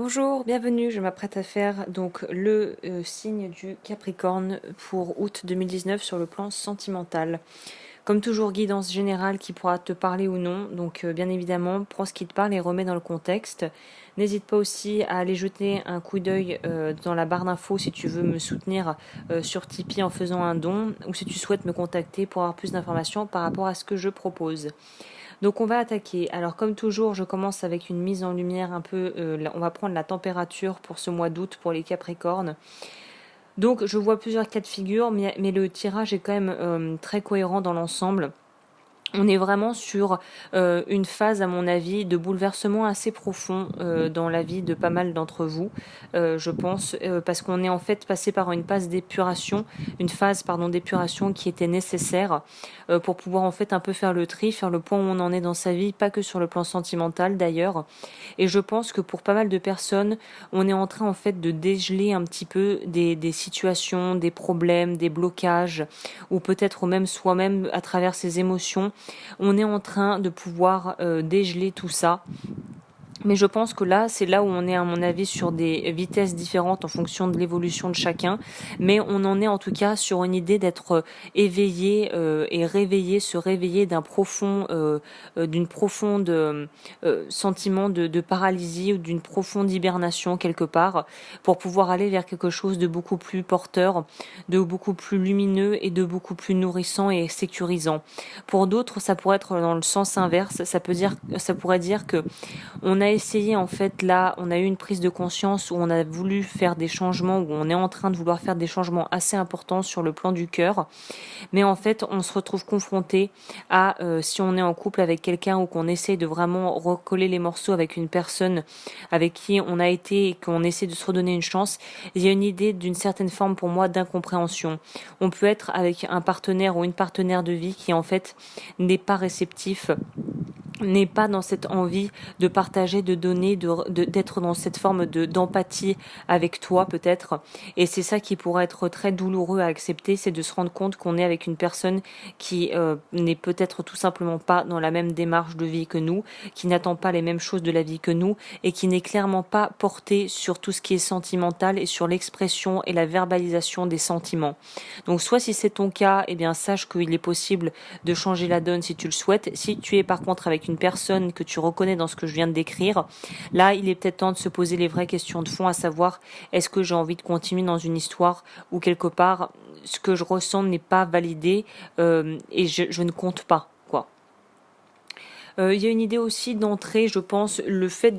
Bonjour, bienvenue. Je m'apprête à faire donc le signe du Capricorne pour août 2019 sur le plan sentimental. Comme toujours, guidance générale qui pourra te parler ou non. Donc bien évidemment, prends ce qui te parle et remets dans le contexte. N'hésite pas aussi à aller jeter un coup d'œil dans la barre d'infos si tu veux me soutenir sur Tipeee en faisant un don ou si tu souhaites me contacter pour avoir plus d'informations par rapport à ce que je propose. Donc on va attaquer. Alors comme toujours, je commence avec une mise en lumière un peu, on va prendre la température pour ce mois d'août pour les Capricornes. Donc je vois plusieurs cas de figure, mais le tirage est quand même très cohérent dans l'ensemble. On est vraiment sur une phase, à mon avis, de bouleversement assez profond dans la vie de pas mal d'entre vous, je pense, parce qu'on est en fait passé par une phase d'épuration, d'épuration qui était nécessaire pour pouvoir en fait un peu faire le tri, faire le point où on en est dans sa vie, pas que sur le plan sentimental d'ailleurs. Et je pense que pour pas mal de personnes, on est en train en fait de dégeler un petit peu des situations, des problèmes, des blocages, ou peut-être même soi-même à travers ses émotions. On est en train de pouvoir dégeler tout ça. Mais je pense que là, c'est là où on est, à mon avis, sur des vitesses différentes en fonction de l'évolution de chacun. Mais on en est en tout cas sur une idée d'être éveillé et réveillé, se réveiller d'une profonde sentiment de paralysie ou d'une profonde hibernation quelque part, pour pouvoir aller vers quelque chose de beaucoup plus porteur, de beaucoup plus lumineux et de beaucoup plus nourrissant et sécurisant. Pour d'autres, ça pourrait être dans le sens inverse. Ça pourrait dire que on a essayé en fait là, on a eu une prise de conscience où on a voulu faire des changements, où on est en train de vouloir faire des changements assez importants sur le plan du cœur, mais en fait on se retrouve confronté à si on est en couple avec quelqu'un ou qu'on essaie de vraiment recoller les morceaux avec une personne avec qui on a été et qu'on essaie de se redonner une chance, il y a une idée d'une certaine forme pour moi d'incompréhension. On peut être avec un partenaire ou une partenaire de vie qui en fait n'est pas réceptif, n'est pas dans cette envie de partager, de donner, d'être dans cette forme d'empathie avec toi peut-être. Et c'est ça qui pourrait être très douloureux à accepter, c'est de se rendre compte qu'on est avec une personne qui n'est peut-être tout simplement pas dans la même démarche de vie que nous, qui n'attend pas les mêmes choses de la vie que nous et qui n'est clairement pas portée sur tout ce qui est sentimental et sur l'expression et la verbalisation des sentiments. Donc soit si c'est ton cas, eh bien sache qu'il est possible de changer la donne si tu le souhaites. Si tu es par contre avec une personne que tu reconnais dans ce que je viens de décrire, là il est peut-être temps de se poser les vraies questions de fond, à savoir est-ce que j'ai envie de continuer dans une histoire où quelque part ce que je ressens n'est pas validé et je ne compte pas. Il y a une idée aussi d'entrée, je pense, le fait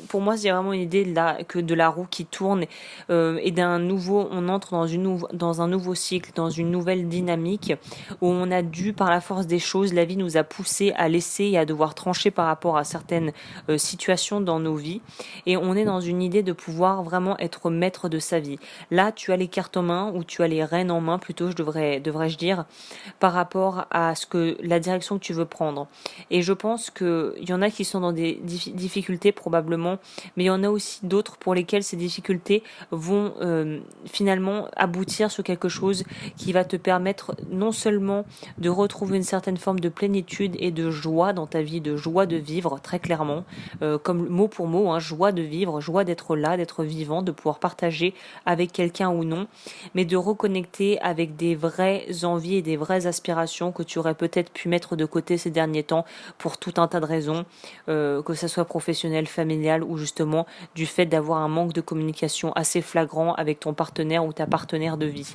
pour moi, c'est vraiment une idée de la roue qui tourne et on entre dans un nouveau cycle, dans une nouvelle dynamique où on a dû, par la force des choses, la vie nous a poussé à laisser et à devoir trancher par rapport à certaines situations dans nos vies, et on est dans une idée de pouvoir vraiment être maître de sa vie. Là, tu as les cartes en main, ou tu as les rênes en main, plutôt, devrais-je dire, par rapport à la direction que tu veux prendre. Et je pense qu'il y en a qui sont dans des difficultés probablement, mais il y en a aussi d'autres pour lesquelles ces difficultés vont finalement aboutir sur quelque chose qui va te permettre non seulement de retrouver une certaine forme de plénitude et de joie dans ta vie, de joie de vivre très clairement, comme mot pour mot, joie de vivre, joie d'être là, d'être vivant, de pouvoir partager avec quelqu'un ou non, mais de reconnecter avec des vraies envies et des vraies aspirations que tu aurais peut-être pu mettre de côté ces derniers temps pour tout un tas de raisons, que ça soit professionnel, familial ou justement du fait d'avoir un manque de communication assez flagrant avec ton partenaire ou ta partenaire de vie.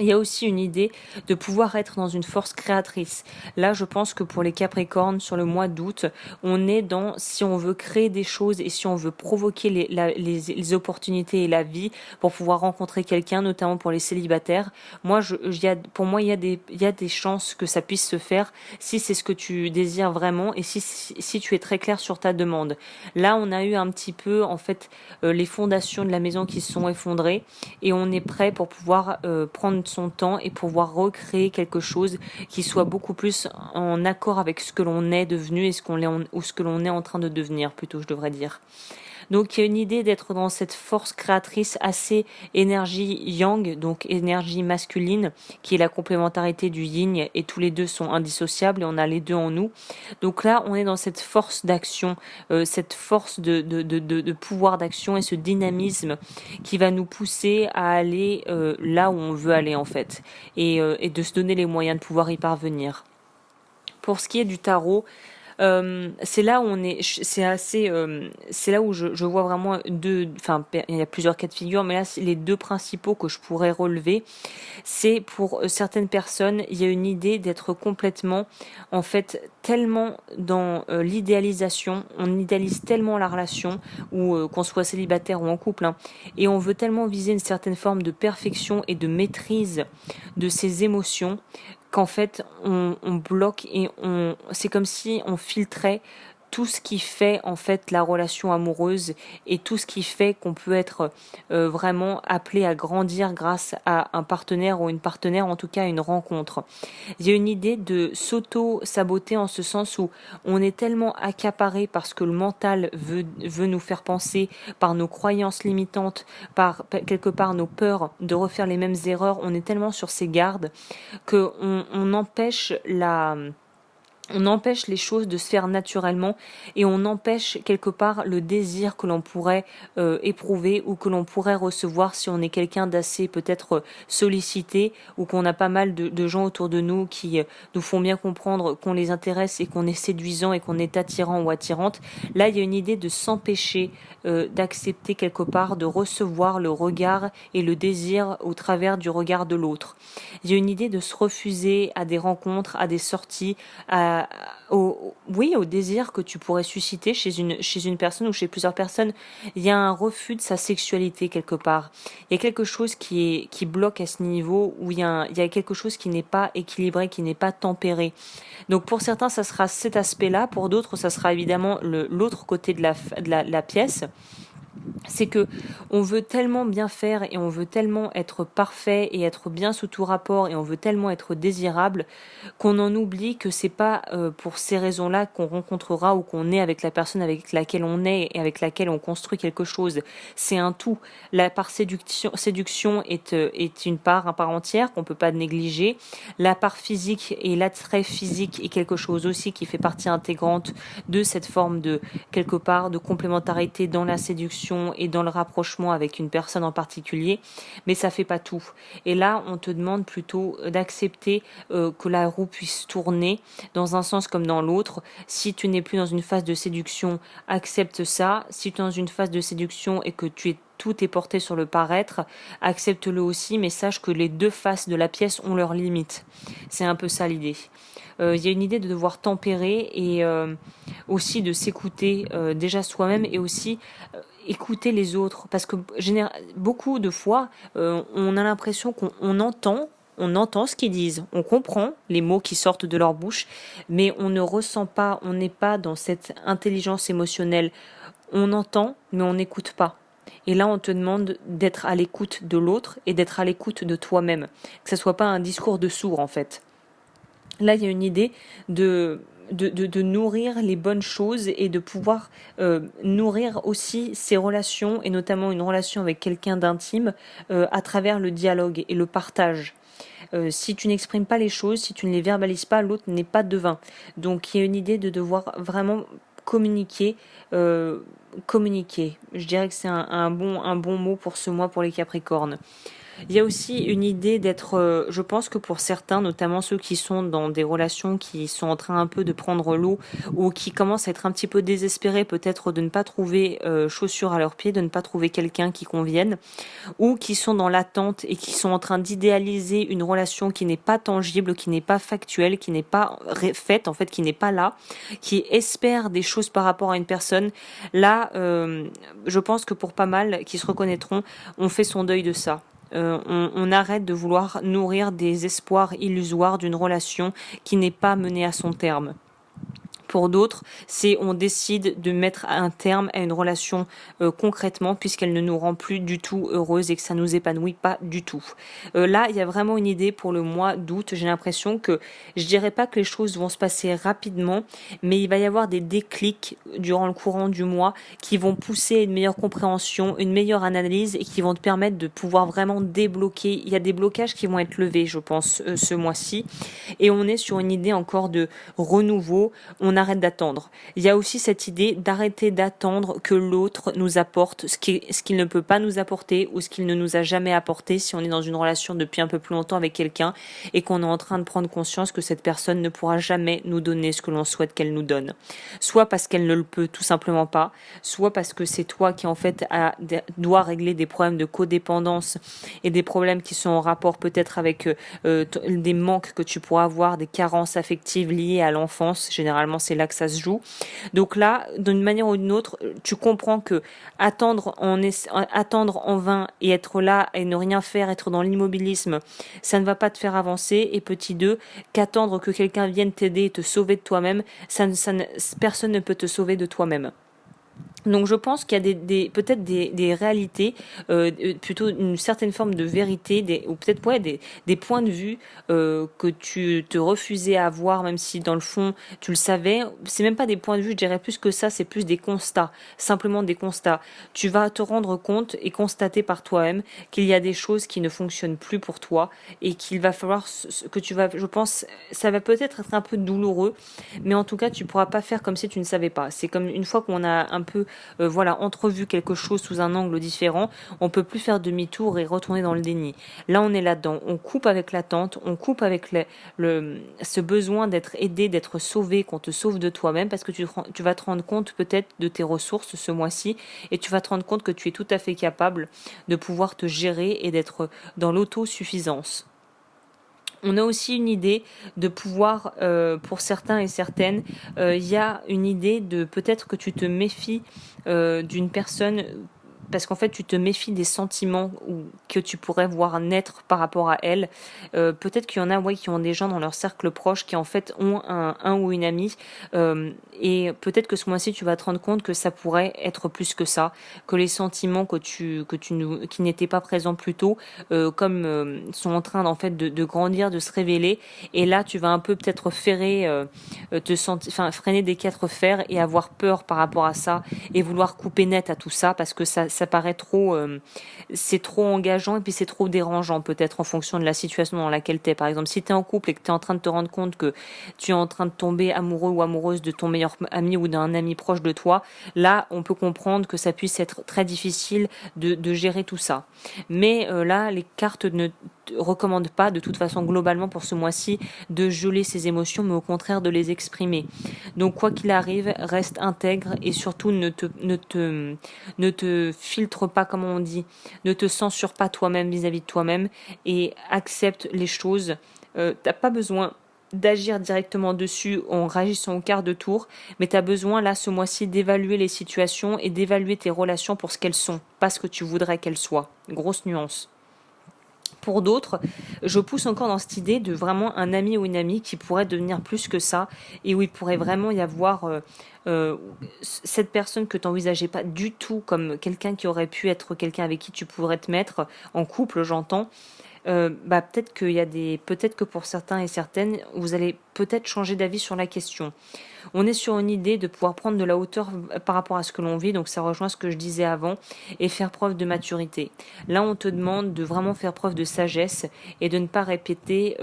Il y a aussi une idée de pouvoir être dans une force créatrice. Là, je pense que pour les Capricornes, sur le mois d'août, on est si on veut créer des choses et si on veut provoquer les opportunités et la vie pour pouvoir rencontrer quelqu'un, notamment pour les célibataires. Pour moi, il y a des chances que ça puisse se faire si c'est ce que tu désires vraiment et si tu es très clair sur ta demande. Là, on a eu un petit peu, en fait, les fondations de la maison qui se sont effondrées et on est prêt pour pouvoir prendre son temps et pouvoir recréer quelque chose qui soit beaucoup plus en accord avec ce que l'on est devenu et ce que l'on est en train de devenir, plutôt, je devrais dire. Donc il y a une idée d'être dans cette force créatrice assez énergie yang, donc énergie masculine, qui est la complémentarité du yin, et tous les deux sont indissociables et on a les deux en nous. Donc là, on est dans cette force d'action, cette force de pouvoir d'action et ce dynamisme qui va nous pousser à aller là où on veut aller en fait, et de se donner les moyens de pouvoir y parvenir. Pour ce qui est du tarot, c'est là où c'est là où je vois vraiment il y a plusieurs cas de figure, mais là, les deux principaux que je pourrais relever, c'est pour certaines personnes, il y a une idée d'être complètement, en fait, tellement dans l'idéalisation, on idéalise tellement la relation, ou qu'on soit célibataire ou en couple, hein, et on veut tellement viser une certaine forme de perfection et de maîtrise de ses émotions, qu'en fait on bloque et c'est comme si on filtrait tout ce qui fait en fait la relation amoureuse et tout ce qui fait qu'on peut être vraiment appelé à grandir grâce à un partenaire ou une partenaire, en tout cas à une rencontre. Il y a une idée de s'auto-saboter en ce sens où on est tellement accaparé par ce que le mental veut nous faire penser, par nos croyances limitantes, par quelque part nos peurs de refaire les mêmes erreurs, on est tellement sur ses gardes qu'on empêche on empêche les choses de se faire naturellement et on empêche quelque part le désir que l'on pourrait éprouver ou que l'on pourrait recevoir si on est quelqu'un d'assez peut-être sollicité ou qu'on a pas mal de gens autour de nous qui nous font bien comprendre qu'on les intéresse et qu'on est séduisant et qu'on est attirant ou attirante. Là, il y a une idée de s'empêcher d'accepter quelque part, de recevoir le regard et le désir au travers du regard de l'autre. Il y a une idée de se refuser à des rencontres, à des sorties, au désir que tu pourrais susciter chez une personne ou chez plusieurs personnes. Il y a un refus de sa sexualité quelque part. Il y a quelque chose qui bloque à ce niveau, où il y a quelque chose qui n'est pas équilibré, qui n'est pas tempéré. Donc pour certains, ça sera cet aspect-là. Pour d'autres, ça sera évidemment l'autre côté de la pièce. C'est que on veut tellement bien faire et on veut tellement être parfait et être bien sous tout rapport et on veut tellement être désirable qu'on en oublie que c'est pas pour ces raisons-là qu'on rencontrera ou qu'on est avec la personne avec laquelle on est et avec laquelle on construit quelque chose. C'est un tout. La part séduction est une part à part entière qu'on peut pas négliger. La part physique et l'attrait physique est quelque chose aussi qui fait partie intégrante de cette forme de quelque part de complémentarité dans la séduction et dans le rapprochement avec une personne en particulier, mais ça fait pas tout. Et là, on te demande plutôt d'accepter que la roue puisse tourner dans un sens comme dans l'autre. Si tu n'es plus dans une phase de séduction, accepte ça. Si tu es dans une phase de séduction et que tout est porté sur le paraître, accepte-le aussi, mais sache que les deux faces de la pièce ont leurs limites. C'est un peu ça l'idée. Il y a une idée de devoir tempérer et aussi de s'écouter déjà soi-même et aussi écouter les autres, parce que beaucoup de fois on a l'impression qu'on entend ce qu'ils disent, on comprend les mots qui sortent de leur bouche, mais on ne ressent pas, on n'est pas dans cette intelligence émotionnelle. On entend, mais on n'écoute pas. Et là, on te demande d'être à l'écoute de l'autre et d'être à l'écoute de toi-même. Que ce soit pas un discours de sourd, en fait. Là, il y a une idée de nourrir les bonnes choses et de pouvoir nourrir aussi ses relations, et notamment une relation avec quelqu'un d'intime, à travers le dialogue et le partage. Si tu n'exprimes pas les choses, si tu ne les verbalises pas, l'autre n'est pas devin. Donc il y a une idée de devoir vraiment communiquer. Je dirais que c'est un bon mot pour ce mois pour les Capricornes. Il y a aussi une idée d'être, je pense que pour certains, notamment ceux qui sont dans des relations qui sont en train un peu de prendre l'eau ou qui commencent à être un petit peu désespérés peut-être de ne pas trouver chaussures à leurs pieds, de ne pas trouver quelqu'un qui convienne, ou qui sont dans l'attente et qui sont en train d'idéaliser une relation qui n'est pas tangible, qui n'est pas factuelle, qui n'est pas faite, en fait, qui n'est pas là, qui espère des choses par rapport à une personne. Là, je pense que pour pas mal qui se reconnaîtront, on fait son deuil de ça. On arrête de vouloir nourrir des espoirs illusoires d'une relation qui n'est pas menée à son terme. Pour d'autres, c'est on décide de mettre un terme à une relation concrètement puisqu'elle ne nous rend plus du tout heureuse et que ça nous épanouit pas du tout. Là, il y a vraiment une idée pour le mois d'août. J'ai l'impression que je dirais pas que les choses vont se passer rapidement, mais il va y avoir des déclics durant le courant du mois qui vont pousser à une meilleure compréhension, une meilleure analyse et qui vont te permettre de pouvoir vraiment débloquer. Il y a des blocages qui vont être levés, je pense, ce mois-ci. Et on est sur une idée encore de renouveau. On arrête d'attendre. Il y a aussi cette idée d'arrêter d'attendre que l'autre nous apporte ce qu'il ne peut pas nous apporter ou ce qu'il ne nous a jamais apporté si on est dans une relation depuis un peu plus longtemps avec quelqu'un et qu'on est en train de prendre conscience que cette personne ne pourra jamais nous donner ce que l'on souhaite qu'elle nous donne. Soit parce qu'elle ne le peut tout simplement pas, soit parce que c'est toi qui en fait dois régler des problèmes de codépendance et des problèmes qui sont en rapport peut-être avec des manques que tu pourras avoir, des carences affectives liées à l'enfance. Généralement, c'est là que ça se joue. Donc là, d'une manière ou d'une autre, tu comprends que attendre en vain et être là et ne rien faire, être dans l'immobilisme, ça ne va pas te faire avancer. Et petit 2, qu'attendre que quelqu'un vienne t'aider et te sauver de toi-même, personne ne peut te sauver de toi-même. Donc je pense qu'il y a peut-être des réalités, plutôt une certaine forme de vérité, ou peut-être des points de vue que tu te refusais à avoir, même si dans le fond tu le savais. C'est même pas des points de vue, je dirais plus que ça, c'est plus des constats, simplement des constats. Tu vas te rendre compte et constater par toi-même qu'il y a des choses qui ne fonctionnent plus pour toi et qu'il va falloir que je pense, ça va peut-être être un peu douloureux, mais en tout cas tu pourras pas faire comme si tu ne savais pas. C'est comme une fois qu'on a un peu entrevu quelque chose sous un angle différent, on peut plus faire demi-tour et retourner dans le déni. Là, on est là-dedans. On coupe avec l'attente, on coupe avec ce besoin d'être aidé, d'être sauvé, qu'on te sauve de toi-même, parce que tu vas te rendre compte peut-être de tes ressources ce mois-ci, et tu vas te rendre compte que tu es tout à fait capable de pouvoir te gérer et d'être dans l'autosuffisance. On a aussi une idée de pouvoir, pour certains et certaines, il y a une idée de peut-être que tu te méfies d'une personne parce qu'en fait tu te méfies des sentiments que tu pourrais voir naître par rapport à elle. Peut-être qu'il y en a qui ont des gens dans leur cercle proche qui en fait ont un ou une amie et peut-être que ce mois-ci tu vas te rendre compte que ça pourrait être plus que ça, que les sentiments qui n'étaient pas présents plus tôt sont en train en fait de grandir, de se révéler, et là tu vas un peu peut-être freiner des quatre fers et avoir peur par rapport à ça et vouloir couper net à tout ça parce que ça paraît trop, c'est trop engageant et puis c'est trop dérangeant peut-être en fonction de la situation dans laquelle tu es. Par exemple, si tu es en couple et que tu es en train de te rendre compte que tu es en train de tomber amoureux ou amoureuse de ton meilleur ami ou d'un ami proche de toi, là on peut comprendre que ça puisse être très difficile de gérer tout ça. Mais là, les cartes ne recommande pas de toute façon globalement pour ce mois-ci de geler ses émotions, mais au contraire de les exprimer. Donc quoi qu'il arrive, reste intègre et surtout ne te filtre pas, comme on dit, ne te censure pas toi-même vis-à-vis de toi-même et accepte les choses. T'as pas besoin d'agir directement dessus en réagissant au quart de tour, mais tu as besoin là ce mois-ci d'évaluer les situations et d'évaluer tes relations pour ce qu'elles sont, pas ce que tu voudrais qu'elles soient. Grosse nuance. Pour d'autres, je pousse encore dans cette idée de vraiment un ami ou une amie qui pourrait devenir plus que ça et où il pourrait vraiment y avoir cette personne que tu n'envisageais pas du tout comme quelqu'un qui aurait pu être quelqu'un avec qui tu pourrais te mettre en couple, j'entends. Peut-être que pour certains et certaines, vous allez peut-être changer d'avis sur la question. On est sur une idée de pouvoir prendre de la hauteur par rapport à ce que l'on vit, donc ça rejoint ce que je disais avant, et faire preuve de maturité. Là, on te demande de vraiment faire preuve de sagesse et de ne pas répéter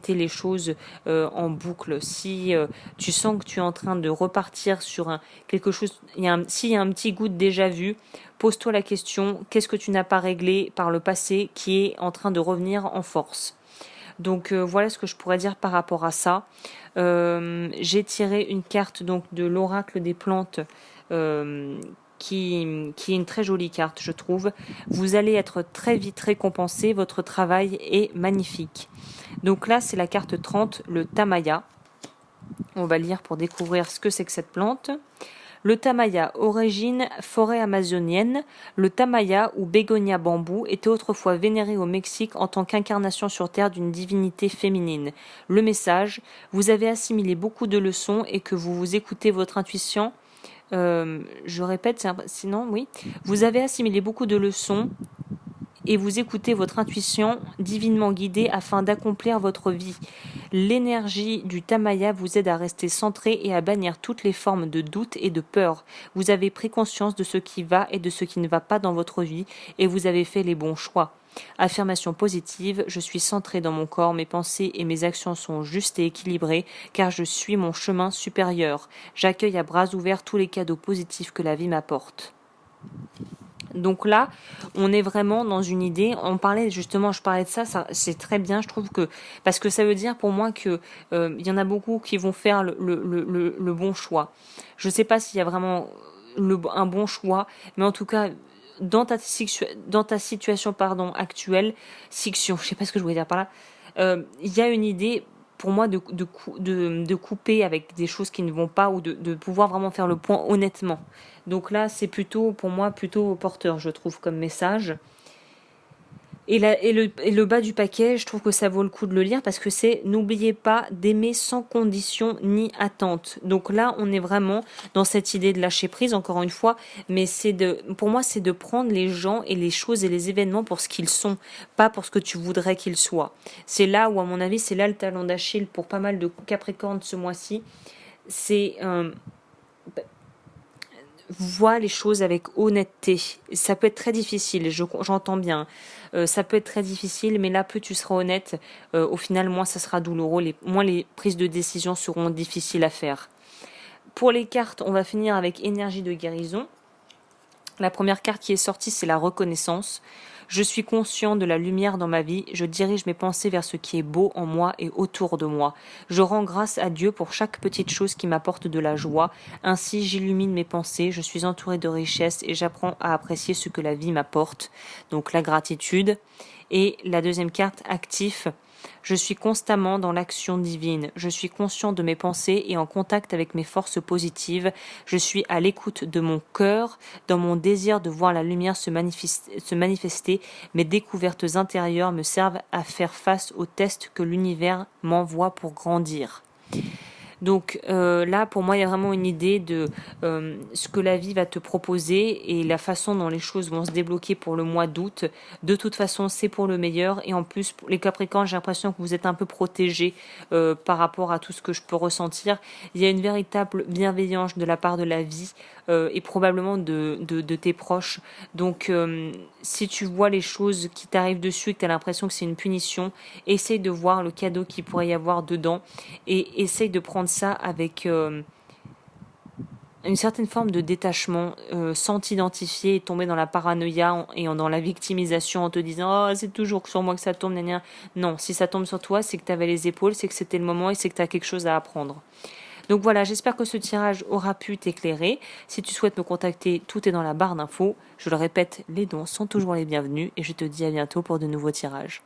les choses en boucle. Si tu sens que tu es en train de repartir sur quelque chose, s'il y a un petit goût de déjà vu, pose-toi la question, qu'est-ce que tu n'as pas réglé par le passé qui est en train de revenir en force ? Donc voilà ce que je pourrais dire par rapport à ça. J'ai tiré une carte donc de l'oracle des plantes qui est une très jolie carte, je trouve. Vous allez être très vite récompensé, votre travail est magnifique. Donc là, c'est la carte 30, le Tamaya. On va lire pour découvrir ce que c'est que cette plante. Le tamaya, origine forêt amazonienne. Le tamaya ou bégonia bambou était autrefois vénéré au Mexique en tant qu'incarnation sur terre d'une divinité féminine. Le message, vous avez assimilé beaucoup de leçons et que vous écoutez votre intuition. Je répète, sinon oui. Vous avez assimilé beaucoup de leçons et vous écoutez votre intuition divinement guidée afin d'accomplir votre vie. L'énergie du tamaya vous aide à rester centré et à bannir toutes les formes de doute et de peur. Vous avez pris conscience de ce qui va et de ce qui ne va pas dans votre vie et vous avez fait les bons choix. Affirmation positive, je suis centré dans mon corps, mes pensées et mes actions sont justes et équilibrées car je suis mon chemin supérieur. J'accueille à bras ouverts tous les cadeaux positifs que la vie m'apporte. Donc là, on est vraiment dans une idée. Je parlais de ça, c'est très bien, je trouve que parce que ça veut dire pour moi que y en a beaucoup qui vont faire le bon choix. Je sais pas s'il y a vraiment un bon choix, mais en tout cas dans ta situation actuelle, je sais pas ce que je voulais dire par là. Il y a une idée pour moi de couper avec des choses qui ne vont pas ou de pouvoir vraiment faire le point honnêtement. Donc là, c'est plutôt, pour moi, plutôt porteur, je trouve, comme message. Et le bas du paquet, je trouve que ça vaut le coup de le lire parce que c'est « N'oubliez pas d'aimer sans condition ni attente ». Donc là, on est vraiment dans cette idée de lâcher prise, encore une fois, mais pour moi, c'est de prendre les gens et les choses et les événements pour ce qu'ils sont, pas pour ce que tu voudrais qu'ils soient. C'est là où, à mon avis, c'est là le talon d'Achille pour pas mal de Capricornes ce mois-ci. C'est... vois les choses avec honnêteté. Ça peut être très difficile, j'entends bien. Ça peut être très difficile, mais là, plus tu seras honnête, au final, moins ça sera douloureux, moins les prises de décision seront difficiles à faire. Pour les cartes, on va finir avec énergie de guérison. La première carte qui est sortie, c'est la reconnaissance. Je suis conscient de la lumière dans ma vie, je dirige mes pensées vers ce qui est beau en moi et autour de moi. Je rends grâce à Dieu pour chaque petite chose qui m'apporte de la joie. Ainsi, j'illumine mes pensées, je suis entouré de richesses et j'apprends à apprécier ce que la vie m'apporte. Donc la gratitude. Et la deuxième carte, actif. Je suis constamment dans l'action divine. Je suis conscient de mes pensées et en contact avec mes forces positives. Je suis à l'écoute de mon cœur, dans mon désir de voir la lumière se manifester. Mes découvertes intérieures me servent à faire face aux tests que l'univers m'envoie pour grandir. Donc là, pour moi, il y a vraiment une idée de ce que la vie va te proposer et la façon dont les choses vont se débloquer pour le mois d'août. De toute façon, c'est pour le meilleur. Et en plus, pour les Capricornes, j'ai l'impression que vous êtes un peu protégés par rapport à tout ce que je peux ressentir. Il y a une véritable bienveillance de la part de la vie et probablement de tes proches. Donc, si tu vois les choses qui t'arrivent dessus et que tu as l'impression que c'est une punition, essaye de voir le cadeau qu'il pourrait y avoir dedans et essaye de prendre ça avec une certaine forme de détachement, sans t'identifier et tomber dans la paranoïa et dans la victimisation en te disant « Oh, c'est toujours sur moi que ça tombe, gna. » Non, si ça tombe sur toi, c'est que tu avais les épaules, c'est que c'était le moment et c'est que tu as quelque chose à apprendre. Donc voilà, j'espère que ce tirage aura pu t'éclairer. Si tu souhaites me contacter, tout est dans la barre d'infos. Je le répète, les dons sont toujours les bienvenus et je te dis à bientôt pour de nouveaux tirages.